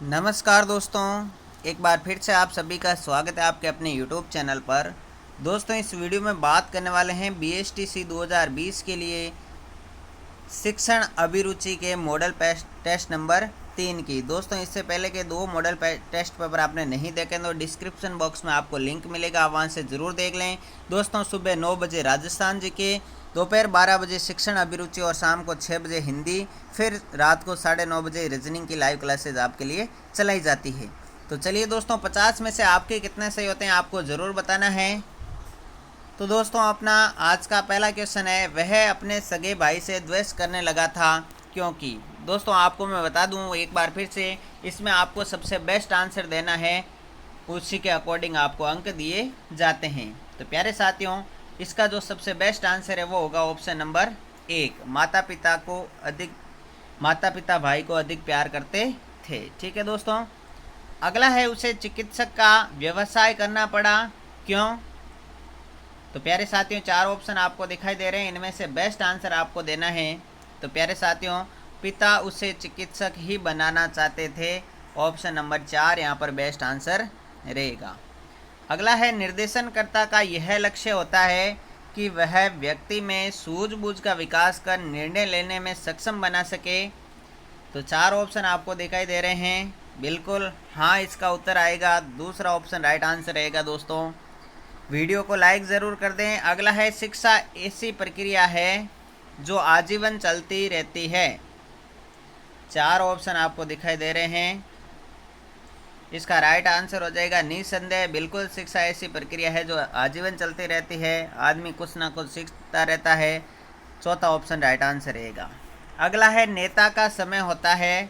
नमस्कार दोस्तों, एक बार फिर से आप सभी का स्वागत है आपके अपने YouTube चैनल पर। दोस्तों, इस वीडियो में बात करने वाले हैं BSTC 2020 के लिए शिक्षण अभिरुचि के मॉडल टेस्ट नंबर 3 की। दोस्तों, इससे पहले के 2 मॉडल टेस्ट पेपर आपने नहीं देखे तो डिस्क्रिप्शन बॉक्स में आपको लिंक मिलेगा, आप वहाँ से ज़रूर देख लें। दोस्तों, सुबह 9 बजे राजस्थान जी के, दोपहर 12 बजे शिक्षण अभिरुचि और शाम को 6 बजे हिंदी, फिर रात को 9:30 बजे रीजनिंग की लाइव क्लासेज आपके लिए चलाई जाती है। तो चलिए दोस्तों, 50 में से आपके कितने सही होते हैं आपको ज़रूर बताना है। तो दोस्तों, अपना आज का पहला क्वेश्चन है, वह अपने सगे भाई से द्वेष करने लगा था क्योंकि। दोस्तों, आपको मैं बता दूं एक बार फिर से, इसमें आपको सबसे बेस्ट आंसर देना है, उसी के अकॉर्डिंग आपको अंक दिए जाते हैं। तो प्यारे साथियों, इसका जो सबसे बेस्ट आंसर है वो होगा ऑप्शन नंबर 1, माता पिता भाई को अधिक प्यार करते थे। ठीक है दोस्तों। अगला है, उसे चिकित्सक का व्यवसाय करना पड़ा क्यों। तो प्यारे साथियों, 4 ऑप्शन आपको दिखाई दे रहे हैं, इनमें से बेस्ट आंसर आपको देना है। तो प्यारे साथियों, पिता उसे चिकित्सक ही बनाना चाहते थे। ऑप्शन नंबर 4 यहाँ पर बेस्ट आंसर रहेगा। अगला है, निर्देशनकर्ता का यह लक्ष्य होता है कि वह व्यक्ति में सूझबूझ का विकास कर निर्णय लेने में सक्षम बना सके। तो 4 ऑप्शन आपको दिखाई दे रहे हैं, बिल्कुल हाँ इसका उत्तर आएगा, दूसरा ऑप्शन राइट आंसर रहेगा। दोस्तों, वीडियो को लाइक ज़रूर कर दें। अगला है, शिक्षा ऐसी प्रक्रिया है जो आजीवन चलती रहती है। 4 ऑप्शन आपको दिखाई दे रहे हैं, इसका राइट आंसर हो जाएगा निसंदेह, बिल्कुल शिक्षा ऐसी प्रक्रिया है जो आजीवन चलती रहती है, आदमी कुछ ना कुछ सीखता रहता है। चौथा ऑप्शन राइट आंसर रहेगा। अगला है, नेता का समय होता है।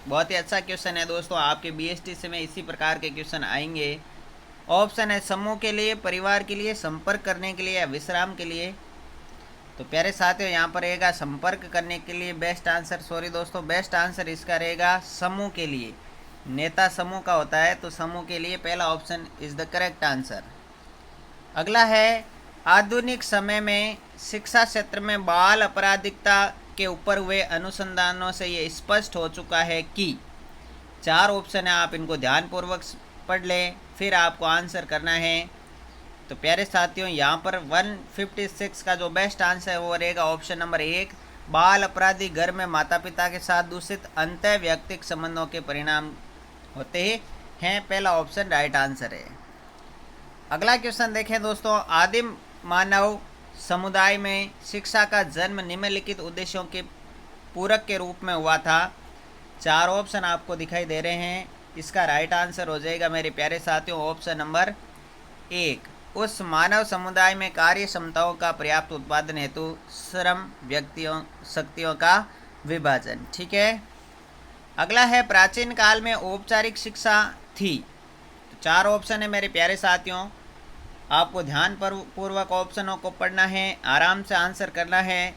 बहुत ही अच्छा क्वेश्चन है दोस्तों, आपके BSTC में इसी प्रकार के क्वेश्चन आएंगे। ऑप्शन है समूह के लिए, परिवार के लिए, संपर्क करने के लिए या विश्राम के लिए। तो प्यारे साथियों, यहाँ पर रहेगा संपर्क करने के लिए बेस्ट आंसर। सॉरी दोस्तों, बेस्ट आंसर इसका रहेगा समूह के लिए। नेता समूह का होता है, तो समूह के लिए पहला option is the correct answer. अगला है, आधुनिक समय में शिक्षा क्षेत्र में बाल अपराधिकता के ऊपर हुए अनुसंधानों से ये स्पष्ट हो चुका है कि। 4 ऑप्शन है, आप इनको ध्यानपूर्वक पढ़ लें, फिर आपको आंसर करना है। तो प्यारे साथियों, यहाँ पर 156 का जो बेस्ट आंसर है वो रहेगा ऑप्शन नंबर 1, बाल अपराधी घर में माता पिता के साथ दूषित अंत व्यक्तिक संबंधों के परिणाम होते हैं। पहला ऑप्शन राइट आंसर है। अगला क्वेश्चन देखें दोस्तों, आदिम मानव समुदाय में शिक्षा का जन्म निम्नलिखित उद्देश्यों के पूरक के रूप में हुआ था। 4 ऑप्शन आपको दिखाई दे रहे हैं, इसका राइट आंसर हो जाएगा मेरे प्यारे साथियों ऑप्शन नंबर 1, उस मानव समुदाय में कार्य क्षमताओं का पर्याप्त उत्पादन हेतु श्रम व्यक्तियों शक्तियों का विभाजन। ठीक है। अगला है, प्राचीन काल में औपचारिक शिक्षा थी। तो 4 ऑप्शन है मेरे प्यारे साथियों, आपको ध्यान पूर्वक ऑप्शनों को पढ़ना है, आराम से आंसर करना है।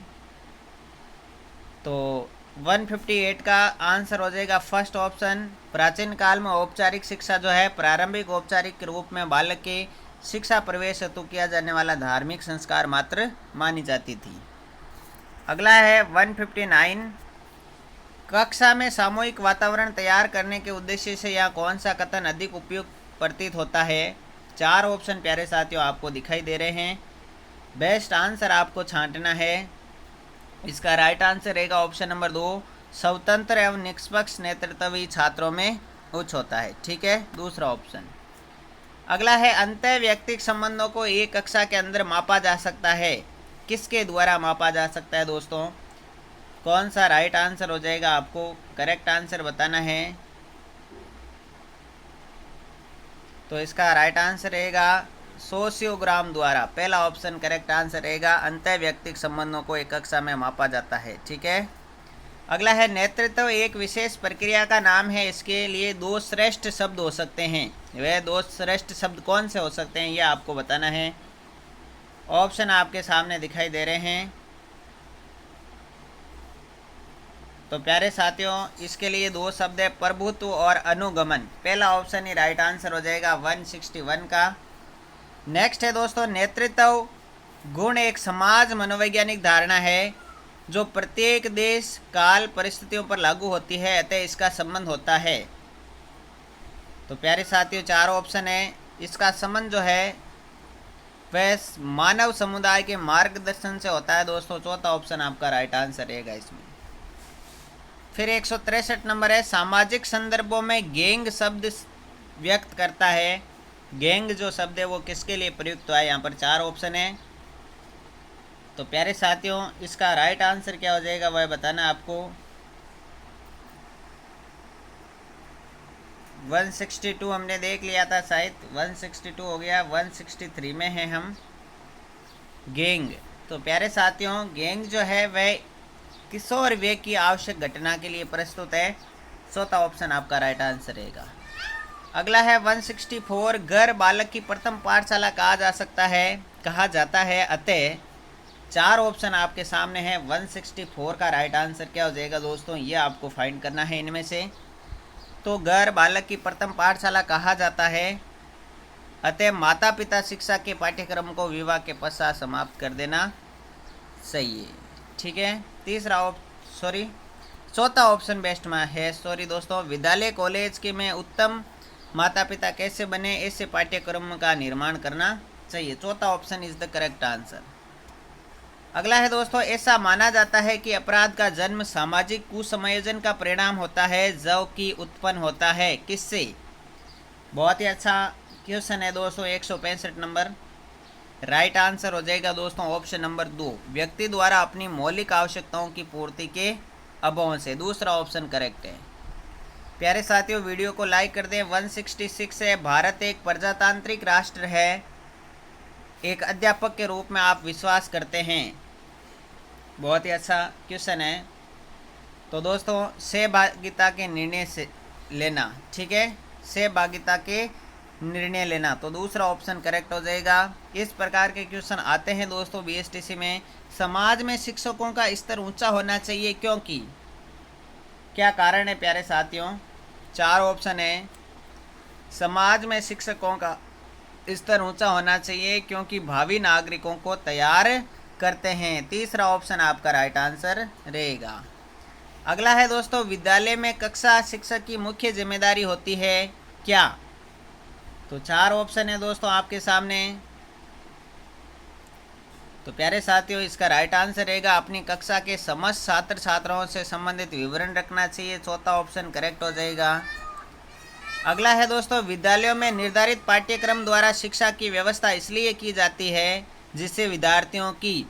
तो 158 का आंसर हो जाएगा फर्स्ट ऑप्शन। प्राचीन काल में औपचारिक शिक्षा जो है प्रारंभिक औपचारिक के रूप में बालक के शिक्षा प्रवेश हेतु किया जाने वाला धार्मिक संस्कार मात्र मानी जाती थी। अगला है 159, कक्षा में सामूहिक वातावरण तैयार करने के उद्देश्य से यह कौन सा कथन अधिक उपयुक्त प्रतीत होता है। 4 ऑप्शन प्यारे साथियों आपको दिखाई दे रहे हैं, बेस्ट आंसर आपको छांटना है। इसका राइट आंसर रहेगा ऑप्शन नंबर 2, स्वतंत्र एवं निष्पक्ष नेतृत्व ही छात्रों में उच्च होता है। ठीक है, दूसरा ऑप्शन। अगला है, अंतः व्यक्तिक संबंधों को एक कक्षा के अंदर मापा जा सकता है, किसके द्वारा मापा जा सकता है दोस्तों। कौन सा राइट आंसर हो जाएगा, आपको करेक्ट आंसर बताना है। तो इसका राइट आंसर रहेगा सोशियोग्राम द्वारा, पहला ऑप्शन करेक्ट आंसर रहेगा, अंतः व्यक्तिक संबंधों को एक कक्षा में मापा जाता है। ठीक है। अगला है, नेतृत्व एक विशेष प्रक्रिया का नाम है, इसके लिए 2 श्रेष्ठ शब्द हो सकते हैं। वह 2 श्रेष्ठ शब्द कौन से हो सकते हैं, यह आपको बताना है। ऑप्शन आपके सामने दिखाई दे रहे हैं। तो प्यारे साथियों, इसके लिए 2 शब्द है, प्रभुत्व और अनुगमन। पहला ऑप्शन ही राइट आंसर हो जाएगा 161 का। नेक्स्ट है दोस्तों, नेतृत्व गुण एक समाज मनोवैज्ञानिक धारणा है जो प्रत्येक देश काल परिस्थितियों पर लागू होती है, अतः इसका संबंध होता है। तो प्यारे साथियों 4 ऑप्शन है, इसका संबंध जो है वह मानव समुदाय के मार्गदर्शन से होता है दोस्तों। चौथा ऑप्शन आपका राइट आंसर रहेगा इसमें। फिर 163 नंबर है, सामाजिक संदर्भों में गैंग शब्द व्यक्त करता है। गैंग जो शब्द है वो किसके लिए प्रयुक्त हुआ है? यहाँ पर 4 ऑप्शन है। तो प्यारे साथियों इसका राइट आंसर क्या हो जाएगा वह बताना आपको। 162 हमने देख लिया था, शायद 162 हो गया, 163 में है हम। गैंग, तो प्यारे साथियों गैंग जो है वह किशोर व्यय की आवश्यक घटना के लिए प्रस्तुत है। चौथा ऑप्शन आपका राइट आंसर रहेगा। अगला है 164, घर बालक की प्रथम पाठशाला कहा जाता है अतः 4 ऑप्शन आपके सामने है। 164 का राइट आंसर क्या हो जाएगा दोस्तों, ये आपको फाइंड करना है इनमें से। तो घर बालक की प्रथम पाठशाला कहा जाता है अतः माता पिता शिक्षा के पाठ्यक्रम को विवाह के पश्चात समाप्त कर देना सही है। ठीक है, चौथा ऑप्शन बेस्ट में है। दोस्तों, विद्यालय कॉलेज के में उत्तम माता पिता कैसे बने, ऐसे पाठ्यक्रम का निर्माण करना चाहिए। चौथा option is the correct answer. अगला है दोस्तों, ऐसा माना जाता है कि अपराध का जन्म सामाजिक कुसंयोजन का परिणाम होता है जो कि उत्पन्न होता है किससे? बहुत ही अच्छा क्वेश्चन है दोस्तों। 165 नंबर राइट आंसर हो जाएगा दोस्तों ऑप्शन नंबर 2, व्यक्ति द्वारा अपनी मौलिक आवश्यकताओं की पूर्ति के अभाव से। दूसरा ऑप्शन करेक्ट है। प्यारे साथियों वीडियो को लाइक कर दें। 166 है, भारत एक प्रजातांत्रिक राष्ट्र है, एक अध्यापक के रूप में आप विश्वास करते हैं। बहुत ही अच्छा क्वेश्चन है। तो दोस्तों सहभागिता के निर्णय से लेना, ठीक है, सहभागिता के निर्णय लेना, तो दूसरा ऑप्शन करेक्ट हो जाएगा। इस प्रकार के क्वेश्चन आते हैं दोस्तों बीएसटीसी में। समाज में शिक्षकों का स्तर ऊंचा होना चाहिए क्योंकि, क्या कारण है प्यारे साथियों? 4 ऑप्शन है। समाज में शिक्षकों का स्तर ऊंचा होना चाहिए क्योंकि भावी नागरिकों को तैयार करते हैं। तीसरा ऑप्शन आपका राइट आंसर रहेगा। अगला है दोस्तों, विद्यालय में कक्षा शिक्षक की मुख्य जिम्मेदारी होती है क्या? तो 4 ऑप्शन है दोस्तों आपके सामने। तो प्यारे साथियों इसका राइट आंसर रहेगा अपनी कक्षा के समस्त छात्र छात्राओं से संबंधित विवरण रखना चाहिए। चौथा ऑप्शन करेक्ट हो जाएगा। अगला है दोस्तों, विद्यालयों में निर्धारित पाठ्यक्रम द्वारा शिक्षा की व्यवस्था इसलिए की जाती है जिससे विद्यार्थियों की।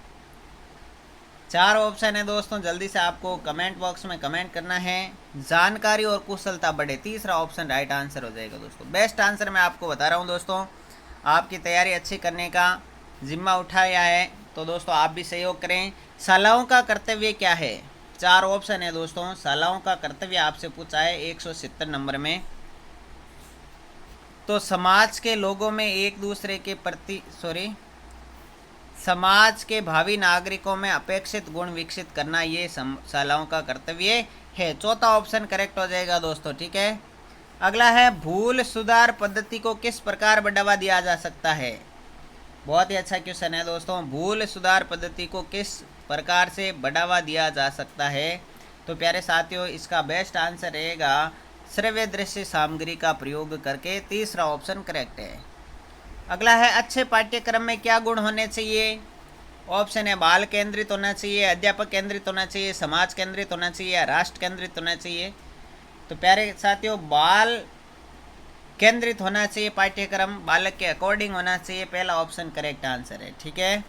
4 ऑप्शन है दोस्तों, जल्दी से आपको कमेंट बॉक्स में कमेंट करना है। जानकारी और कुशलता बढ़े, तीसरा ऑप्शन राइट आंसर हो जाएगा दोस्तों। बेस्ट आंसर मैं आपको बता रहा हूँ दोस्तों। आपकी तैयारी अच्छी करने का जिम्मा उठाया है तो दोस्तों आप भी सहयोग करें। शालाओं का कर्तव्य क्या है? 4 ऑप्शन है दोस्तों। शालाओं का कर्तव्य आपसे पूछा है 170 नंबर में। तो समाज के लोगों में एक दूसरे के प्रति समाज के भावी नागरिकों में अपेक्षित गुण विकसित करना, ये शालाओं का कर्तव्य है। चौथा ऑप्शन करेक्ट हो जाएगा दोस्तों। ठीक है, अगला है, भूल सुधार पद्धति को किस प्रकार बढ़ावा दिया जा सकता है? बहुत ही अच्छा क्वेश्चन है दोस्तों। भूल सुधार पद्धति को किस प्रकार से बढ़ावा दिया जा सकता है? तो प्यारे साथियों इसका बेस्ट आंसर रहेगा श्रव्य दृश्य सामग्री का प्रयोग करके। तीसरा ऑप्शन करेक्ट है। अगला है, अच्छे पाठ्यक्रम में क्या गुण होने चाहिए? ऑप्शन है बाल केंद्रित होना चाहिए, अध्यापक केंद्रित होना चाहिए, समाज केंद्रित होना चाहिए या राष्ट्र केंद्रित होना चाहिए। तो प्यारे साथियों बाल केंद्रित होना चाहिए, पाठ्यक्रम बालक के अकॉर्डिंग होना चाहिए। पहला ऑप्शन करेक्ट आंसर है। ठीक है,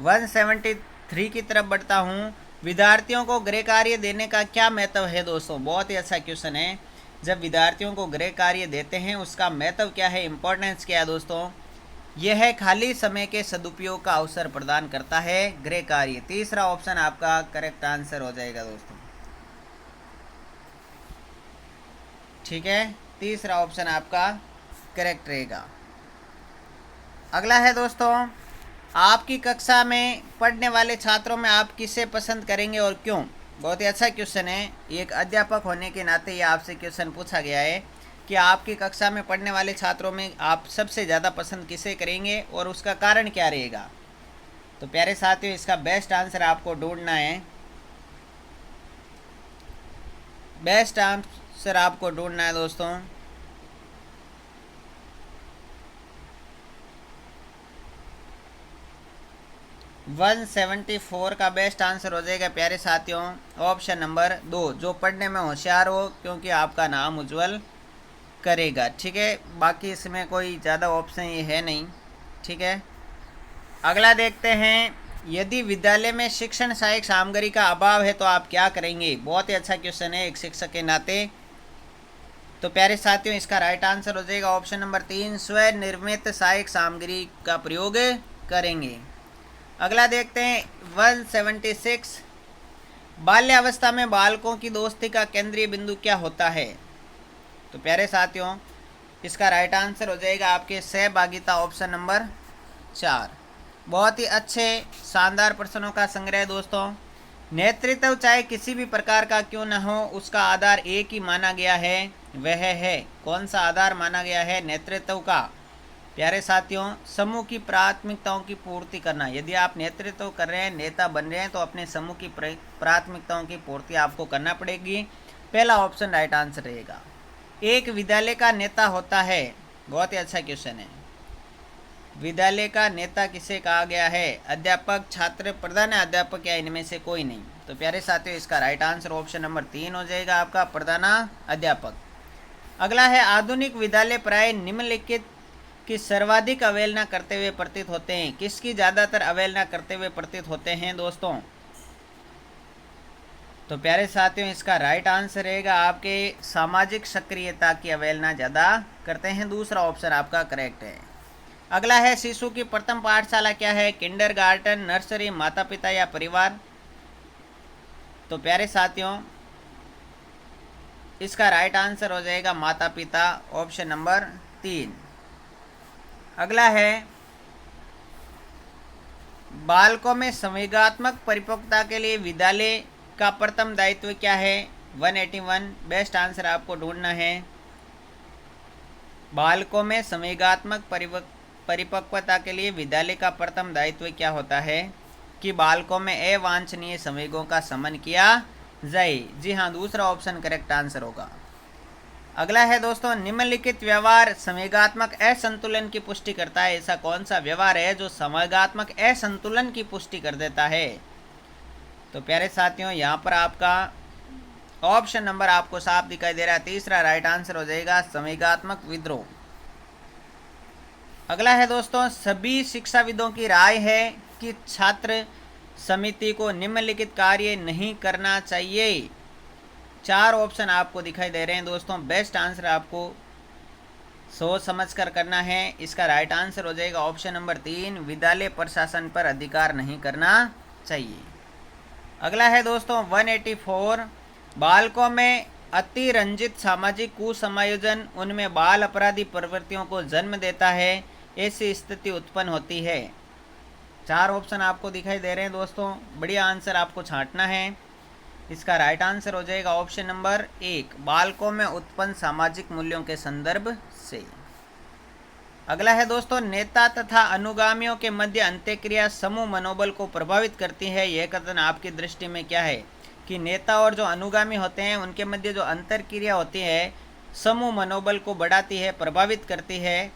173 की तरफ बढ़ता हूँ। विद्यार्थियों को गृह कार्य देने का क्या महत्व है दोस्तों? बहुत ही अच्छा क्वेश्चन है। जब विद्यार्थियों को गृह कार्य देते हैं उसका महत्व क्या है, इम्पोर्टेंस क्या है दोस्तों? यह खाली समय के सदुपयोग का अवसर प्रदान करता है गृह कार्य। तीसरा ऑप्शन आपका करेक्ट आंसर हो जाएगा दोस्तों। ठीक है, तीसरा ऑप्शन आपका करेक्ट रहेगा। अगला है दोस्तों, आपकी कक्षा में पढ़ने वाले छात्रों में आप किसे पसंद करेंगे और क्यों? बहुत ही अच्छा क्वेश्चन है। एक अध्यापक होने के नाते ये आपसे क्वेश्चन पूछा गया है कि आपकी कक्षा में पढ़ने वाले छात्रों में आप सबसे ज़्यादा पसंद किसे करेंगे और उसका कारण क्या रहेगा? तो प्यारे साथियों इसका बेस्ट आंसर आपको ढूंढना है। बेस्ट आंसर आपको ढूंढना है दोस्तों। 174 का बेस्ट आंसर हो जाएगा प्यारे साथियों ऑप्शन नंबर 2, जो पढ़ने में होशियार हो, क्योंकि आपका नाम उज्जवल करेगा। ठीक है, बाकी इसमें कोई ज़्यादा ऑप्शन ये है नहीं। ठीक है, अगला देखते हैं, यदि विद्यालय में शिक्षण सहायक सामग्री का अभाव है तो आप क्या करेंगे। बहुत ही अच्छा क्वेश्चन है एक शिक्षक के नाते। तो प्यारे साथियों इसका राइट आंसर हो जाएगा ऑप्शन नंबर 3, स्वनिर्मित सहायक सामग्री का प्रयोग करेंगे। अगला देखते हैं 176, बाल्यावस्था में बालकों की दोस्ती का केंद्रीय बिंदु क्या होता है। तो प्यारे साथियों इसका राइट आंसर हो जाएगा आपके सहभागिता, ऑप्शन नंबर 4। बहुत ही अच्छे शानदार प्रश्नों का संग्रह दोस्तों। नेतृत्व चाहे किसी भी प्रकार का क्यों न हो, उसका आधार एक ही माना गया है, वह है, कौन सा आधार माना गया है नेतृत्व का। प्यारे साथियों समूह की प्राथमिकताओं की पूर्ति करना। यदि आप नेतृत्व कर रहे हैं, नेता बन रहे हैं, तो अपने समूह की प्राथमिकताओं की पूर्ति आपको करना पड़ेगी। पहला ऑप्शन राइट आंसर रहेगा। एक विद्यालय का नेता होता है, बहुत ही अच्छा क्वेश्चन है। विद्यालय का नेता किसे कहा गया है, अध्यापक, छात्र, प्रधान अध्यापक या इनमें से कोई नहीं। तो प्यारे साथियों इसका राइट आंसर ऑप्शन नंबर 3 हो जाएगा आपका, प्रधान अध्यापक। अगला है, आधुनिक विद्यालय प्राय निम्नलिखित की सर्वाधिक अवहेलना करते हुए प्रतीत होते हैं। किसकी ज़्यादातर अवहेलना करते हुए प्रतीत होते हैं दोस्तों। तो प्यारे साथियों इसका राइट आंसर रहेगा आपके सामाजिक सक्रियता की अवहेलना ज़्यादा करते हैं। दूसरा ऑप्शन आपका करेक्ट है। अगला है, शिशु की प्रथम पाठशाला क्या है, किंडरगार्टन, नर्सरी, माता पिता या परिवार। तो प्यारे साथियों इसका राइट आंसर हो जाएगा माता पिता, ऑप्शन नंबर 3। अगला है, बालकों में संवेगात्मक परिपक्वता के लिए विद्यालय का प्रथम दायित्व क्या है। 181 बेस्ट आंसर आपको ढूंढना है। बालकों में संवेगात्मक परिपक्वता के लिए विद्यालय का प्रथम दायित्व क्या होता है कि बालकों में अवांछनीय संवेगों का शमन किया जाए। जी हाँ, दूसरा ऑप्शन करेक्ट आंसर होगा। अगला है दोस्तों, निम्नलिखित व्यवहार संवेगात्मक असंतुलन की पुष्टि करता है। ऐसा कौन सा व्यवहार है जो संवेगात्मक असंतुलन की पुष्टि कर देता है। तो प्यारे साथियों यहाँ पर आपका ऑप्शन नंबर आपको साफ दिखाई दे रहा है, तीसरा राइट आंसर हो जाएगा संवेगात्मक विद्रोह। अगला है दोस्तों, सभी शिक्षाविदों की राय है कि छात्र समिति को निम्नलिखित कार्य नहीं करना चाहिए। 4 ऑप्शन आपको दिखाई दे रहे हैं दोस्तों। बेस्ट आंसर आपको सोच समझ कर करना है। इसका राइट आंसर हो जाएगा ऑप्शन नंबर 3, विद्यालय प्रशासन पर अधिकार नहीं करना चाहिए। अगला है दोस्तों 184, बालकों में अतिरंजित सामाजिक कुसमायोजन उनमें बाल अपराधी प्रवृत्तियों को जन्म देता है, ऐसी स्थिति उत्पन्न होती है। 4 ऑप्शन आपको दिखाई दे रहे हैं दोस्तों, बढ़िया आंसर आपको छांटना है। इसका राइट आंसर हो जाएगा ऑप्शन नंबर 1, बालकों में उत्पन्न सामाजिक मूल्यों के संदर्भ से। अगला है दोस्तों, नेता तथा अनुगामियों के मध्य अंत्यक्रिया समूह मनोबल को प्रभावित करती है। यह कथन आपकी दृष्टि में क्या है कि नेता और जो अनुगामी होते हैं उनके मध्य जो अंतरक्रिया होती है समूह मनोबल को बढ़ाती है, प्रभावित करती है।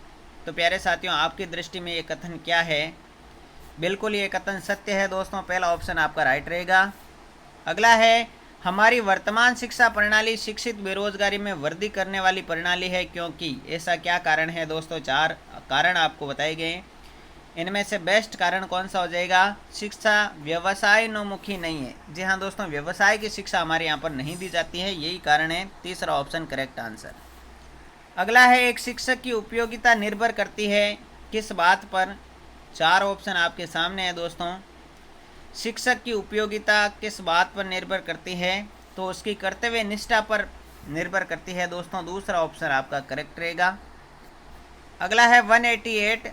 तो प्यारे साथियों आपकी दृष्टि में ये कथन क्या है। बिल्कुल ये कथन सत्य है दोस्तों, पहला ऑप्शन आपका राइट रहेगा। अगला है, हमारी वर्तमान शिक्षा प्रणाली शिक्षित बेरोजगारी में वृद्धि करने वाली प्रणाली है, क्योंकि ऐसा क्या कारण है दोस्तों। 4 कारण आपको बताए गए, इनमें से बेस्ट कारण कौन सा हो जाएगा, शिक्षा व्यवसायोन्मुखी नहीं है। जी हाँ दोस्तों, व्यवसाय की शिक्षा हमारे यहाँ पर नहीं दी जाती है, यही कारण है। तीसरा ऑप्शन करेक्ट आंसर। अगला है, एक शिक्षक की उपयोगिता निर्भर करती है किस बात पर। 4 ऑप्शन आपके सामने है दोस्तों। शिक्षक की उपयोगिता किस बात पर निर्भर करती है, तो उसकी कर्तव्य निष्ठा पर निर्भर करती है दोस्तों। दूसरा ऑप्शन आपका करेक्ट रहेगा। अगला है 188,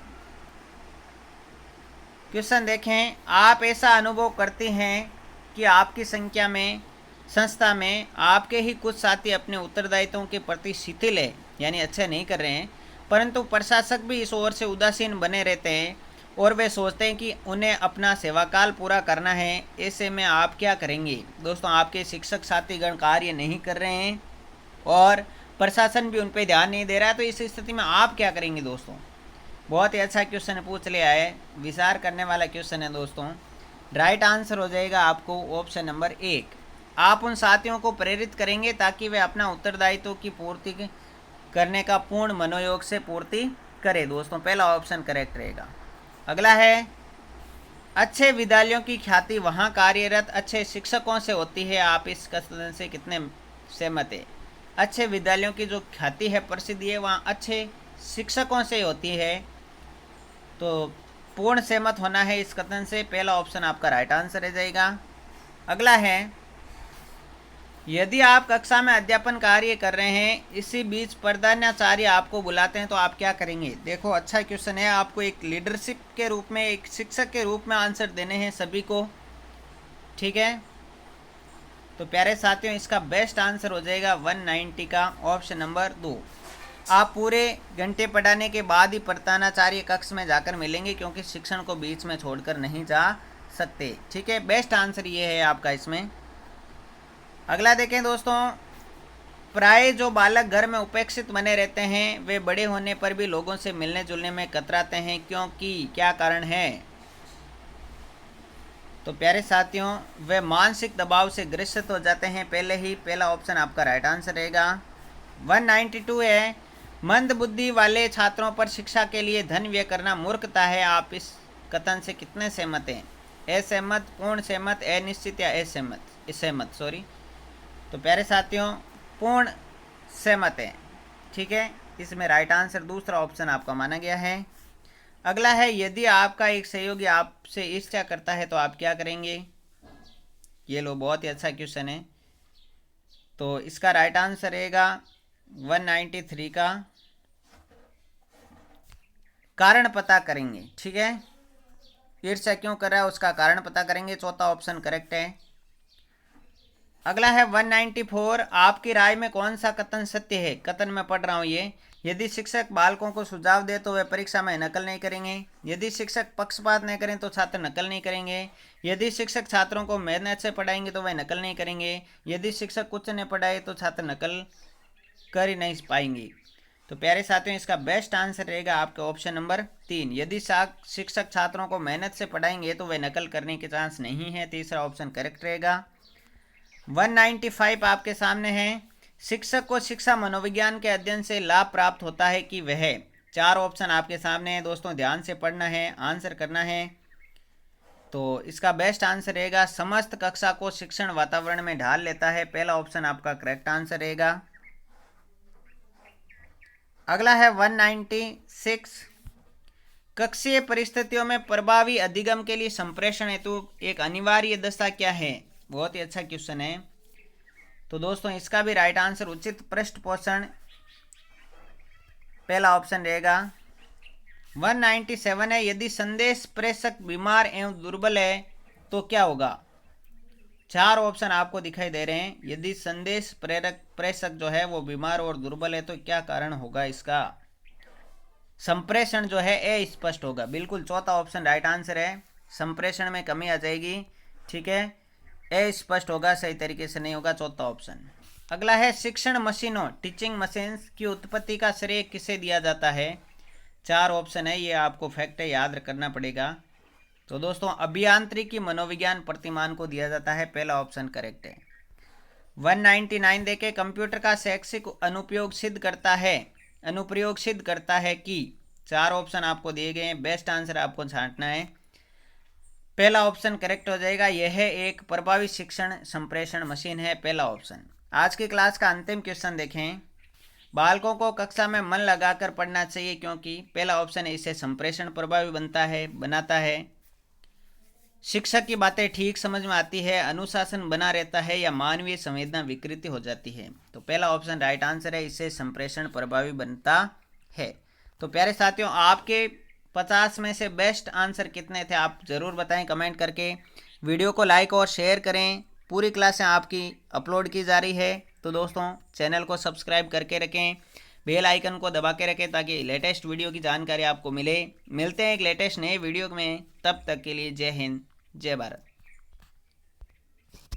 क्वेश्चन देखें, आप ऐसा अनुभव करते हैं कि आपकी संस्था में आपके ही कुछ साथी अपने उत्तरदायित्वों के प्रति शिथिल है, यानी अच्छे नहीं कर रहे हैं, परंतु प्रशासक भी इस ओर से उदासीन बने रहते हैं और वे सोचते हैं कि उन्हें अपना सेवाकाल पूरा करना है। ऐसे में आप क्या करेंगे दोस्तों। आपके शिक्षक साथीगण कार्य नहीं कर रहे हैं और प्रशासन भी उन पर ध्यान नहीं दे रहा है, तो इस स्थिति में आप क्या करेंगे दोस्तों। बहुत ही अच्छा क्वेश्चन पूछ लिया है, विचार करने वाला क्वेश्चन है दोस्तों। राइट आंसर हो जाएगा आपको ऑप्शन नंबर 1। आप उन साथियों को प्रेरित करेंगे ताकि वे अपना उत्तरदायित्व की पूर्ति करने का पूर्ण मनोयोग से पूर्ति करें। दोस्तों पहला ऑप्शन करेक्ट रहेगा। अगला है, अच्छे विद्यालयों की ख्याति वहाँ कार्यरत अच्छे शिक्षकों से होती है। आप इस कथन से कितने सहमत है? अच्छे विद्यालयों की जो ख्याति है, प्रसिद्धि है, वहाँ अच्छे शिक्षकों से होती है। तो पूर्ण सहमत होना है इस कथन से। पहला ऑप्शन आपका राइट आंसर रह जाएगा। अगला है, यदि आप कक्षा में अध्यापन कार्य कर रहे हैं, इसी बीच प्रधानाचार्य आपको बुलाते हैं तो आप क्या करेंगे? देखो अच्छा क्वेश्चन है। आपको एक लीडरशिप के रूप में, एक शिक्षक के रूप में आंसर देने हैं सभी को, ठीक है। तो प्यारे साथियों इसका बेस्ट आंसर हो जाएगा 190 का ऑप्शन नंबर 2। आप पूरे घंटे पढ़ाने के बाद ही प्रधानाचार्य कक्ष में जाकर मिलेंगे, क्योंकि शिक्षण को बीच में छोड़कर नहीं जा सकते, ठीक है। बेस्ट आंसर ये है आपका इसमें। अगला देखें दोस्तों, प्राय जो बालक घर में उपेक्षित बने रहते हैं, वे बड़े होने पर भी लोगों से मिलने जुलने में कतराते हैं, क्योंकि क्या कारण है? तो प्यारे साथियों वे मानसिक दबाव से ग्रसित हो जाते हैं पहले ही। पहला ऑप्शन आपका राइट आंसर रहेगा। 192 है, मंद बुद्धि वाले छात्रों पर शिक्षा के लिए धन व्यय करना मूर्खता है। आप इस कथन से कितने सहमत हैं? असहमत, पूर्ण सहमत, अनिश्चित या असहमत सॉरी। तो प्यारे साथियों पूर्ण सहमत है, ठीक है। इसमें राइट आंसर दूसरा ऑप्शन आपका माना गया है। अगला है, यदि आपका एक सहयोगी आपसे ईर्ष्या करता है तो आप क्या करेंगे? ये लो बहुत ही अच्छा क्वेश्चन है। तो इसका राइट आंसर रहेगा 193 का कारण पता करेंगे, ठीक है। ईर्ष्या क्यों कर रहा है उसका कारण पता करेंगे। चौथा ऑप्शन करेक्ट है। अगला है 194, आपकी राय में कौन सा कथन सत्य है? कथन में पढ़ रहा हूँ ये। यदि शिक्षक बालकों को सुझाव दे तो वे परीक्षा में नकल नहीं करेंगे। यदि शिक्षक पक्षपात नहीं करें तो छात्र नकल नहीं करेंगे। यदि शिक्षक छात्रों को मेहनत से पढ़ाएंगे तो वे नकल नहीं करेंगे। यदि शिक्षक कुछ नहीं पढ़ाए तो छात्र नकल कर ही नहीं पाएंगे। तो प्यारे साथियों इसका बेस्ट आंसर रहेगा आपका ऑप्शन नंबर 3। यदि शिक्षक छात्रों को मेहनत से पढ़ाएंगे तो वे नकल करने के चांस नहीं है। तीसरा ऑप्शन करेक्ट रहेगा। 195 आपके सामने है, शिक्षक को शिक्षा मनोविज्ञान के अध्ययन से लाभ प्राप्त होता है कि वह? 4 ऑप्शन आपके सामने है दोस्तों, ध्यान से पढ़ना है, आंसर करना है। तो इसका बेस्ट आंसर रहेगा, समस्त कक्षा को शिक्षण वातावरण में ढाल लेता है। पहला ऑप्शन आपका करेक्ट आंसर रहेगा। अगला है 196, कक्षीय परिस्थितियों में प्रभावी अधिगम के लिए संप्रेषण हेतु एक अनिवार्य दशा क्या है? बहुत ही अच्छा क्वेश्चन है। तो दोस्तों इसका भी राइट आंसर उचित पृष्ठ पोषण, पहला ऑप्शन रहेगा। 197 है, यदि संदेश प्रेषक बीमार एवं दुर्बल है तो क्या होगा? 4 ऑप्शन आपको दिखाई दे रहे हैं। यदि संदेश प्रेषक जो है वो बीमार और दुर्बल है तो क्या कारण होगा इसका? संप्रेषण जो है अस्पष्ट होगा। बिल्कुल चौथा ऑप्शन राइट आंसर है। संप्रेषण में कमी आ जाएगी, ठीक है, अस्पष्ट होगा, सही तरीके से नहीं होगा, चौथा ऑप्शन। अगला है, शिक्षण मशीनों टीचिंग मशीन्स की उत्पत्ति का श्रेय किसे दिया जाता है? 4 ऑप्शन है, ये आपको फैक्ट है, याद करना पड़ेगा। तो दोस्तों अभियांत्रिकी मनोविज्ञान प्रतिमान को दिया जाता है। पहला ऑप्शन करेक्ट है। 199 देखे, कंप्यूटर का शैक्षिक अनुप्रयोग सिद्ध करता है कि? 4 ऑप्शन आपको दिए गए हैं, बेस्ट आंसर आपको छांटना है। पहला ऑप्शन करेक्ट हो जाएगा, यह एक प्रभावी शिक्षण संप्रेषण मशीन है, पहला ऑप्शन। आज की क्लास का अंतिम क्वेश्चन देखें, बालकों को कक्षा में मन लगाकर पढ़ना चाहिए क्योंकि? पहला ऑप्शन है, इससे संप्रेषण प्रभावी बनाता है, शिक्षक की बातें ठीक समझ में आती है, अनुशासन बना रहता है, या मानवीय संवेदना विकृति हो जाती है। तो पहला ऑप्शन राइट आंसर है, इससे संप्रेषण प्रभावी बनता है। तो प्यारे साथियों आपके 50 में से बेस्ट आंसर कितने थे आप ज़रूर बताएं कमेंट करके। वीडियो को लाइक और शेयर करें। पूरी क्लासें आपकी अपलोड की जा रही है, तो दोस्तों चैनल को सब्सक्राइब करके रखें, बेल आइकन को दबा के रखें ताकि लेटेस्ट वीडियो की जानकारी आपको मिले। मिलते हैं एक लेटेस्ट नए वीडियो में, तब तक के लिए जय हिंद जय भारत।